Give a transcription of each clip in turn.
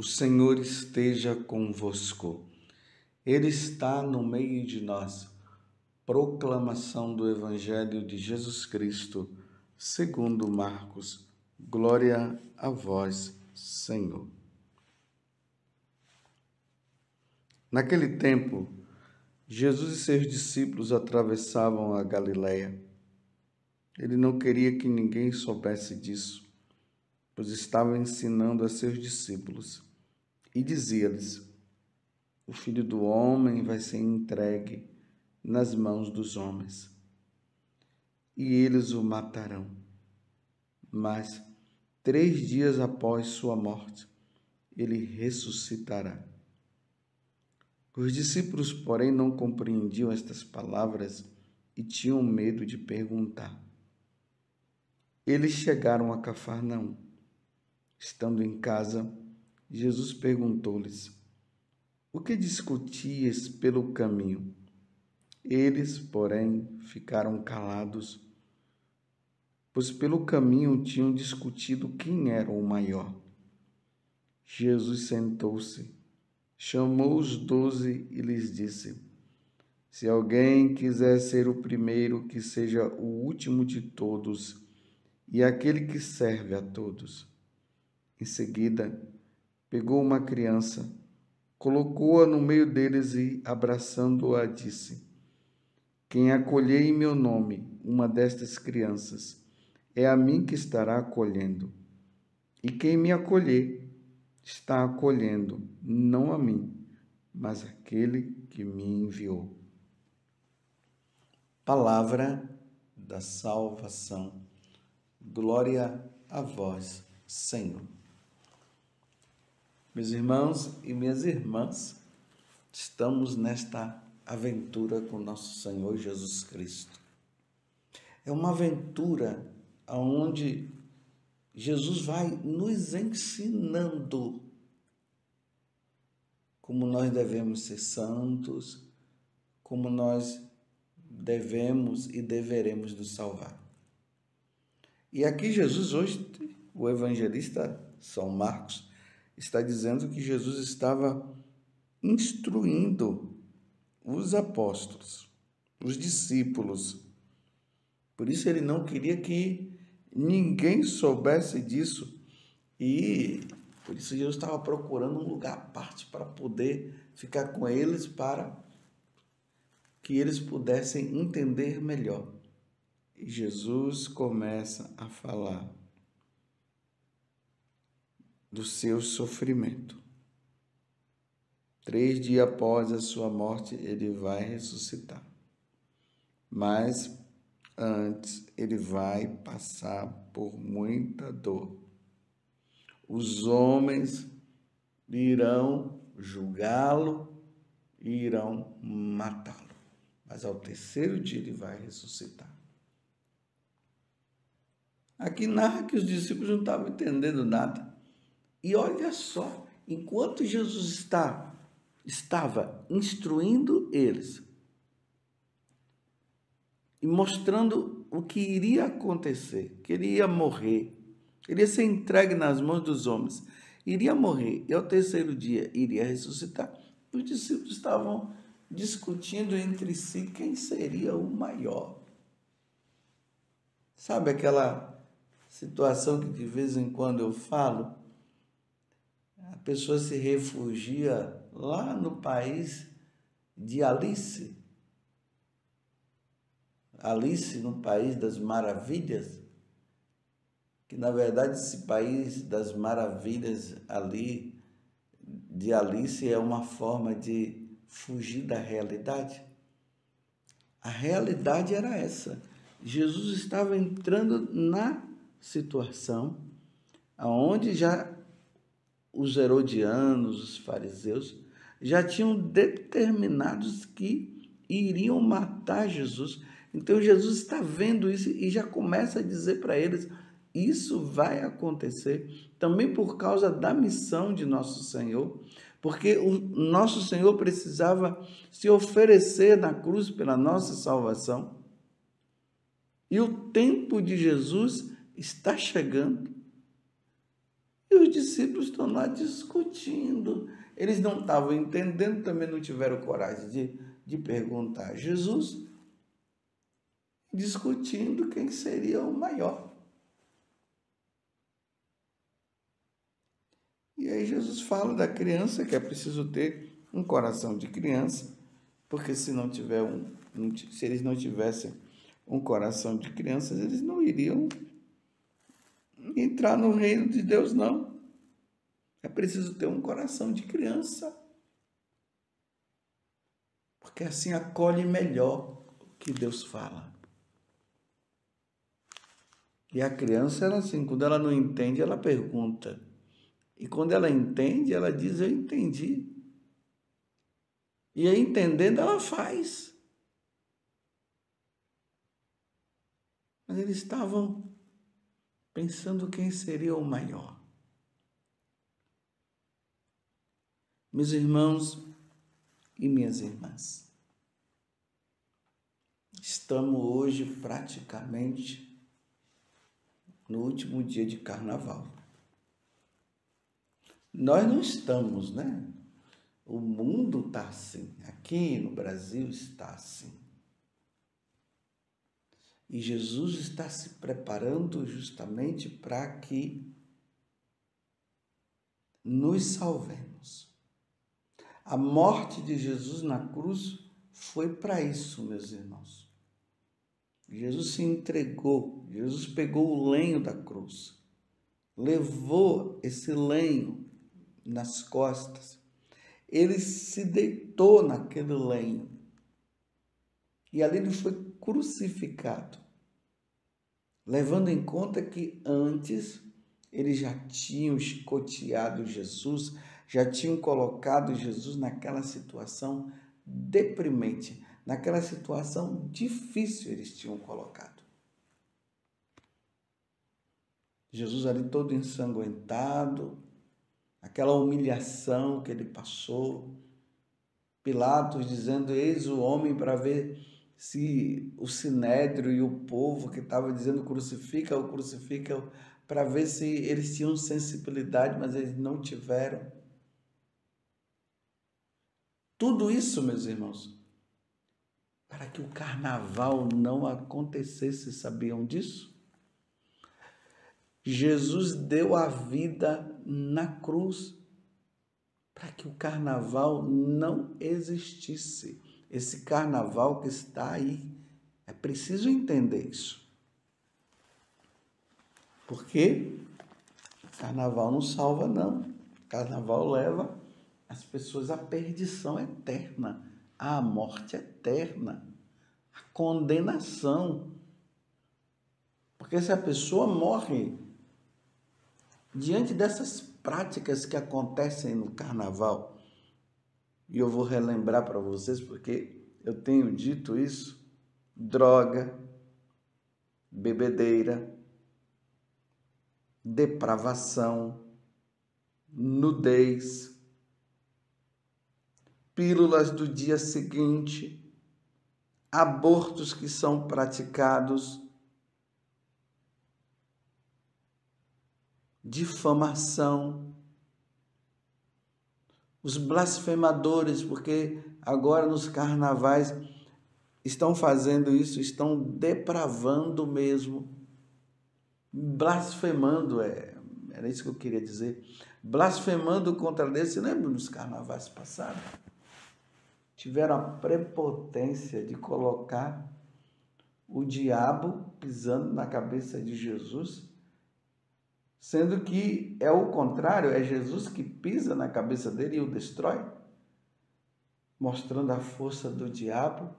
Senhor esteja convosco. Ele está no meio de nós. Proclamação do Evangelho de Jesus Cristo, segundo Marcos. Glória a vós, Senhor. Naquele tempo, Jesus e seus discípulos atravessavam a Galileia. Ele não queria que ninguém soubesse disso, pois estava ensinando a seus discípulos e dizia-lhes: o Filho do Homem vai ser entregue nas mãos dos homens e eles o matarão. Mas 3 dias após sua morte, ele ressuscitará. Os discípulos, porém, não compreendiam estas palavras e tinham medo de perguntar. Eles chegaram a Cafarnaum. Estando em casa, Jesus perguntou-lhes: o que discutias pelo caminho? Eles, porém, ficaram calados, pois pelo caminho tinham discutido quem era o maior. Jesus sentou-se, chamou os 12 e lhes disse: se alguém quiser ser o primeiro, que seja o último de todos e aquele que serve a todos. Em seguida, pegou uma criança, colocou-a no meio deles e, abraçando-a, disse: quem acolher em meu nome uma destas crianças, é a mim que estará acolhendo. E quem me acolher, está acolhendo, não a mim, mas aquele que me enviou. Palavra da salvação. Glória a vós, Senhor. Meus irmãos e minhas irmãs, estamos nesta aventura com nosso Senhor Jesus Cristo. É uma aventura onde Jesus vai nos ensinando como nós devemos ser santos, como nós devemos e deveremos nos salvar. E aqui Jesus hoje, o evangelista São Marcos, está dizendo que Jesus estava instruindo os apóstolos, os discípulos. Por isso ele não queria que ninguém soubesse disso e por isso Jesus estava procurando um lugar à parte para poder ficar com eles, para que eles pudessem entender melhor. E Jesus começa a falar do seu sofrimento. 3 dias após a sua morte, ele vai ressuscitar. Mas antes, ele vai passar por muita dor. Os homens irão julgá-lo e irão matá-lo. Mas ao 3º dia ele vai ressuscitar. Aqui narra que os discípulos não estavam entendendo nada. E olha só, enquanto Jesus estava instruindo eles e mostrando o que iria acontecer, que ele ia morrer, ele ia ser entregue nas mãos dos homens, iria morrer e ao 3º dia iria ressuscitar, os discípulos estavam discutindo entre si quem seria o maior. Sabe aquela situação que de vez em quando eu falo? A pessoa se refugia lá no país de Alice. Alice no País das Maravilhas, que na verdade esse País das Maravilhas ali, de Alice, é uma forma de fugir da realidade. A realidade era essa. Jesus estava entrando na situação onde já os herodianos, os fariseus, já tinham determinados que iriam matar Jesus. Então Jesus está vendo isso e já começa a dizer para eles: isso vai acontecer também por causa da missão de nosso Senhor, porque o nosso Senhor precisava se oferecer na cruz pela nossa salvação. E o tempo de Jesus está chegando. E E os discípulos estão lá discutindo. Eles não estavam entendendo, também não tiveram coragem de perguntar a Jesus, discutindo quem seria o maior. E aí Jesus fala da criança, que é preciso ter um coração de criança, porque se eles não tivessem um coração de crianças, eles não iriam entrar no reino de Deus, não. É preciso ter um coração de criança, porque assim acolhe melhor o que Deus fala. E a criança, ela assim, quando ela não entende, ela pergunta. E quando ela entende, ela diz, eu entendi. E aí, entendendo, ela faz. Mas eles estavam pensando quem seria o maior. Meus irmãos e minhas irmãs, estamos hoje praticamente no último dia de carnaval. Nós não estamos, né? O mundo está assim. Aqui no Brasil está assim. E Jesus está se preparando justamente para que nos salvemos. A morte de Jesus na cruz foi para isso, meus irmãos. Jesus se entregou, Jesus pegou o lenho da cruz, levou esse lenho nas costas, ele se deitou naquele lenho e ali ele foi crucificado, levando em conta que antes eles já tinham escoteado Jesus, já tinham colocado Jesus naquela situação deprimente, naquela situação difícil eles tinham colocado. Jesus ali todo ensanguentado, aquela humilhação que ele passou, Pilatos dizendo, eis o homem, para ver se o sinédrio e o povo que estava dizendo crucifica-o, crucifica-o, para ver se eles tinham sensibilidade, mas eles não tiveram. Tudo isso, meus irmãos, para que o carnaval não acontecesse, sabiam disso? Jesus deu a vida na cruz para que o carnaval não existisse. Esse carnaval que está aí, é preciso entender isso. Porque carnaval não salva, não. Carnaval leva as pessoas à perdição eterna, à morte eterna, à condenação. Porque se a pessoa morre diante dessas práticas que acontecem no carnaval, e eu vou relembrar para vocês porque eu tenho dito isso, droga, bebedeira, depravação, nudez, pílulas do dia seguinte, abortos que são praticados, difamação, os blasfemadores, porque agora nos carnavais estão fazendo isso, estão depravando mesmo, blasfemando, era isso que eu queria dizer, blasfemando contra Deus. Você lembra nos carnavais passados? Tiveram a prepotência de colocar o diabo pisando na cabeça de Jesus, sendo que é o contrário, é Jesus que pisa na cabeça dele e o destrói, mostrando a força do diabo.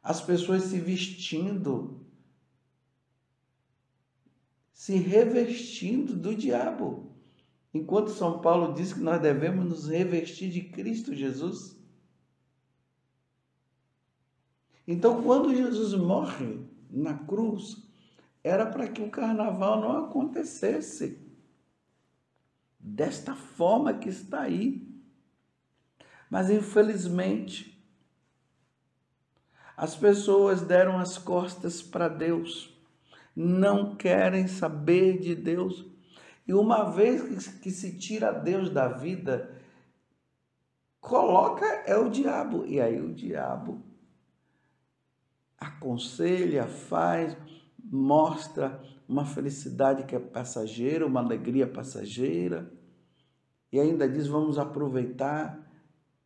As pessoas se vestindo, se revestindo do diabo, enquanto São Paulo diz que nós devemos nos revestir de Cristo Jesus. Então, quando Jesus morre na cruz, era para que o carnaval não acontecesse desta forma que está aí. Mas, infelizmente, as pessoas deram as costas para Deus, não querem saber de Deus. E uma vez que se tira Deus da vida, coloca o diabo. E aí o diabo aconselha, faz, mostra uma felicidade que é passageira, uma alegria passageira. E ainda diz, vamos aproveitar.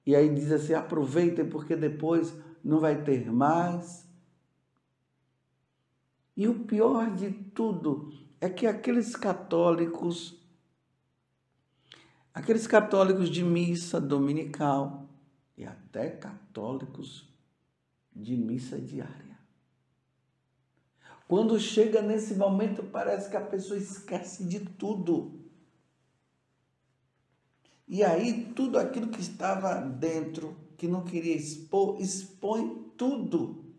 E aí diz assim, aproveitem porque depois não vai ter mais. E o pior de tudo é que aqueles católicos de missa dominical e até católicos de missa diária, quando chega nesse momento parece que a pessoa esquece de tudo. E aí tudo aquilo que estava dentro, que não queria expor, expõe tudo.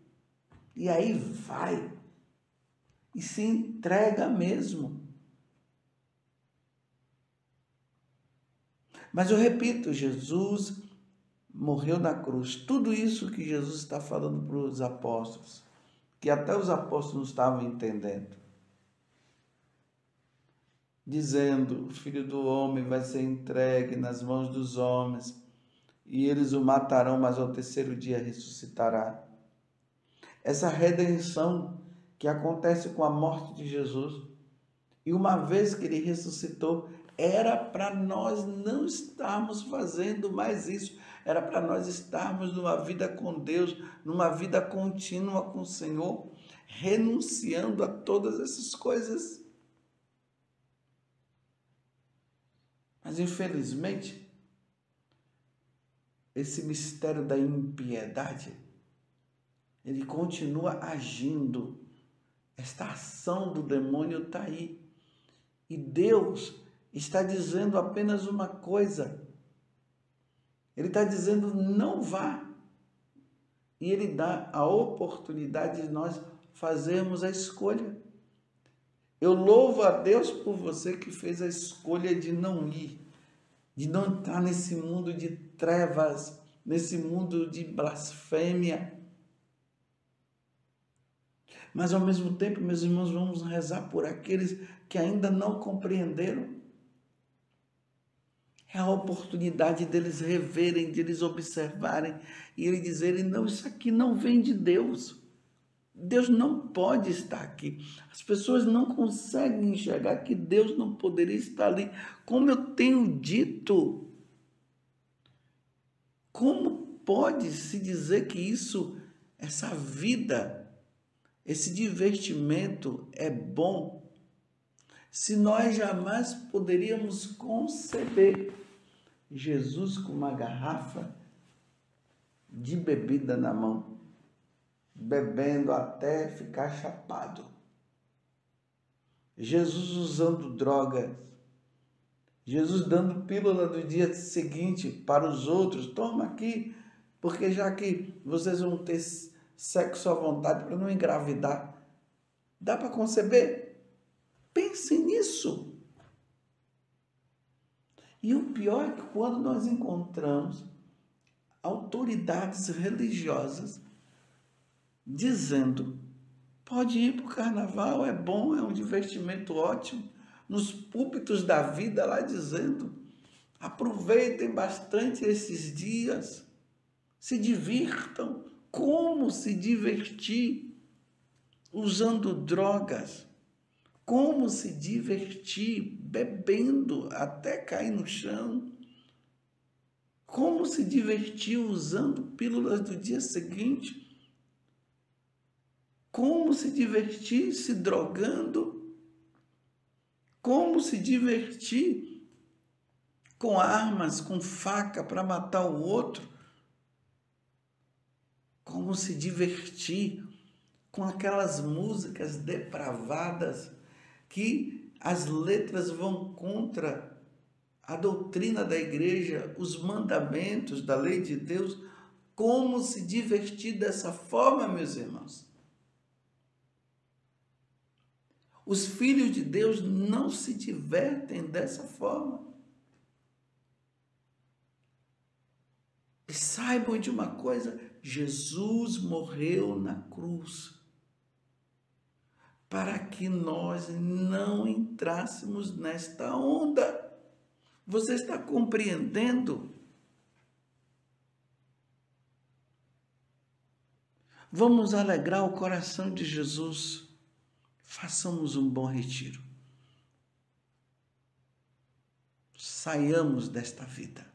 E aí vai e se entrega mesmo. Mas eu repito, Jesus morreu na cruz. Tudo isso que Jesus está falando para os apóstolos, que até os apóstolos não estavam entendendo. Dizendo, o Filho do Homem vai ser entregue nas mãos dos homens, e eles o matarão, mas ao terceiro dia ressuscitará. Essa redenção que acontece com a morte de Jesus, e uma vez que ele ressuscitou, era para nós não estarmos fazendo mais isso, era para nós estarmos numa vida com Deus, numa vida contínua com o Senhor, renunciando a todas essas coisas. Mas infelizmente, esse mistério da impiedade, ele continua agindo. Esta ação do demônio está aí. E Deus está dizendo apenas uma coisa. Ele está dizendo, não vá. E Ele dá a oportunidade de nós fazermos a escolha. Eu louvo a Deus por você que fez a escolha de não ir, de não entrar nesse mundo de trevas, nesse mundo de blasfêmia. Mas ao mesmo tempo, meus irmãos, vamos rezar por aqueles que ainda não compreenderam. É a oportunidade deles reverem, deles observarem e eles dizerem, não, isso aqui não vem de Deus. Deus não pode estar aqui. As pessoas não conseguem enxergar que Deus não poderia estar ali. Como eu tenho dito, como pode se dizer que isso, essa vida, esse divertimento é bom, se nós jamais poderíamos conceber Jesus com uma garrafa de bebida na mão, bebendo até ficar chapado. Jesus usando drogas, Jesus dando pílula do dia seguinte para os outros, toma aqui, porque já que vocês vão ter sexo à vontade para não engravidar, dá para conceber? Pense nisso. E o pior é que quando nós encontramos autoridades religiosas dizendo, pode ir para o carnaval, é bom, é um divertimento ótimo, nos púlpitos da vida lá dizendo, aproveitem bastante esses dias, se divirtam. Como se divertir usando drogas? Como se divertir bebendo até cair no chão? Como se divertir usando pílulas do dia seguinte? Como se divertir se drogando? Como se divertir com armas, com faca para matar o outro? Como se divertir com aquelas músicas depravadas que as letras vão contra a doutrina da igreja, os mandamentos da lei de Deus. Como se divertir dessa forma, meus irmãos? Os filhos de Deus não se divertem dessa forma. E saibam de uma coisa, Jesus morreu na cruz para que nós não entrássemos nesta onda. Você está compreendendo? Vamos alegrar o coração de Jesus. Façamos um bom retiro. Saiamos desta vida.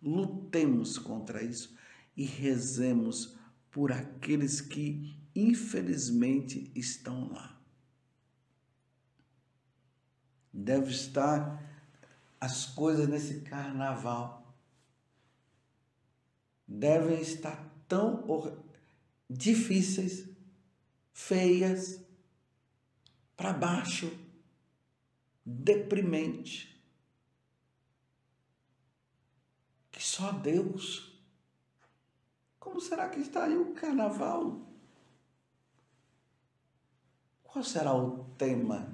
Lutemos contra isso e rezemos por aqueles que infelizmente estão lá. Deve estar as coisas nesse carnaval. Devem estar tão difíceis, feias, para baixo, deprimente, que só Deus. Como será que está aí o carnaval? Qual será o tema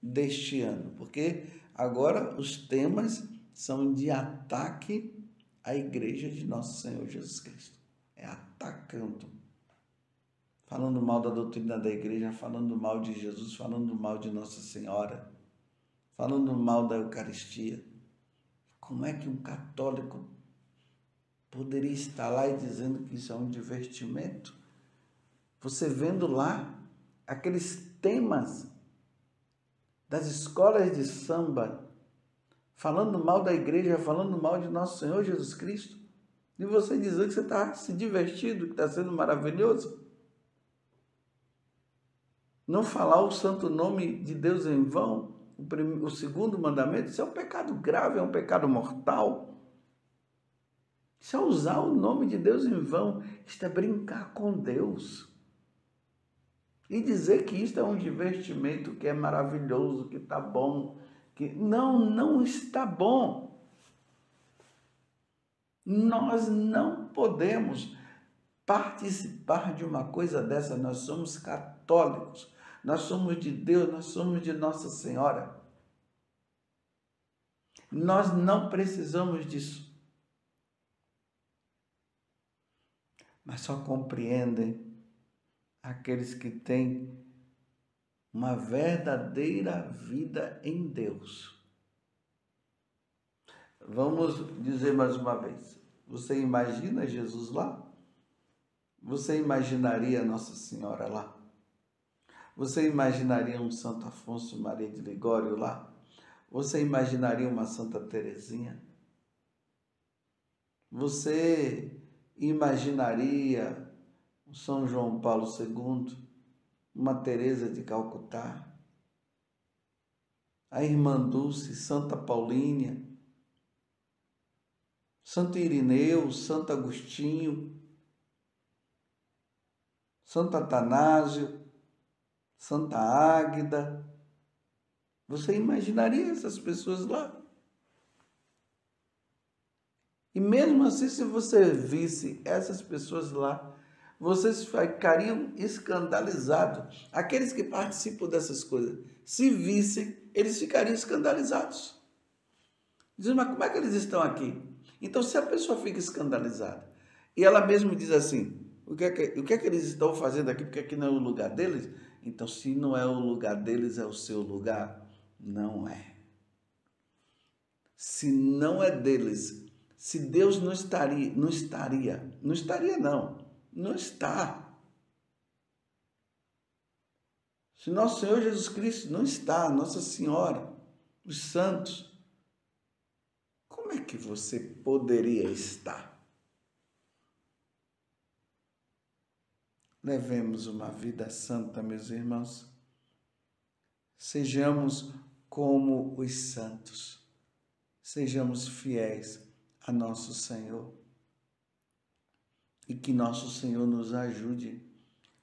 deste ano? Porque agora os temas são de ataque à igreja de nosso Senhor Jesus Cristo. É atacando. Falando mal da doutrina da igreja, falando mal de Jesus, falando mal de Nossa Senhora, falando mal da Eucaristia. Como é que um católico poderia estar lá e dizendo que isso é um divertimento? Você vendo lá aqueles temas das escolas de samba, falando mal da igreja, falando mal de nosso Senhor Jesus Cristo, e você dizer que você está se divertindo, que está sendo maravilhoso. Não falar o santo nome de Deus em vão, o segundo mandamento, isso é um pecado grave, é um pecado mortal. Isso é usar o nome de Deus em vão, isto é brincar com Deus. E dizer que isto é um divertimento, que é maravilhoso, que está bom, que não está bom. Nós não podemos participar de uma coisa dessa. Nós somos católicos, nós somos de Deus, nós somos de Nossa Senhora. Nós não precisamos disso. Mas só compreendem aqueles que têm uma verdadeira vida em Deus. Vamos dizer mais uma vez. Você imagina Jesus lá? Você imaginaria Nossa Senhora lá? Você imaginaria um Santo Afonso Maria de Ligório lá? Você imaginaria uma Santa Teresinha? Você imaginaria um São João Paulo II, uma Teresa de Calcutá, a Irmã Dulce, Santa Paulínia, Santo Irineu, Santo Agostinho, Santo Atanásio, Santa Águida? Você imaginaria essas pessoas lá? E mesmo assim, se você visse essas pessoas lá, vocês ficariam escandalizados. Aqueles que participam dessas coisas, se vissem, eles ficariam escandalizados. Dizem, mas como é que eles estão aqui? Então, se a pessoa fica escandalizada e ela mesmo diz assim, o que é que eles estão fazendo aqui? Porque aqui não é o lugar deles? Então, se não é o lugar deles, é o seu lugar? Não é. Se não é deles, se Deus não está. Se nosso Senhor Jesus Cristo não está, Nossa Senhora, os santos, como é que você poderia estar? Levemos uma vida santa, meus irmãos. Sejamos como os santos. Sejamos fiéis a nosso Senhor. E que nosso Senhor nos ajude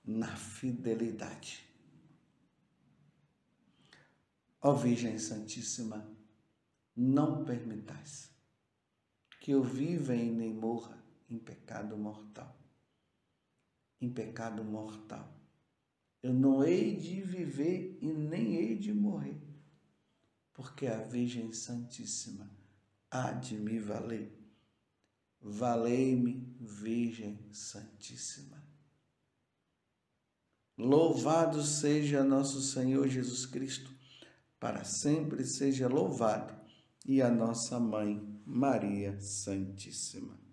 na fidelidade. Ó Virgem Santíssima, não permitais que eu viva e nem morra em pecado mortal. Em pecado mortal. Eu não hei de viver e nem hei de morrer, porque a Virgem Santíssima há de me valer. Valei-me, Virgem Santíssima. Louvado seja nosso Senhor Jesus Cristo, para sempre seja louvado, e a nossa Mãe, Maria Santíssima.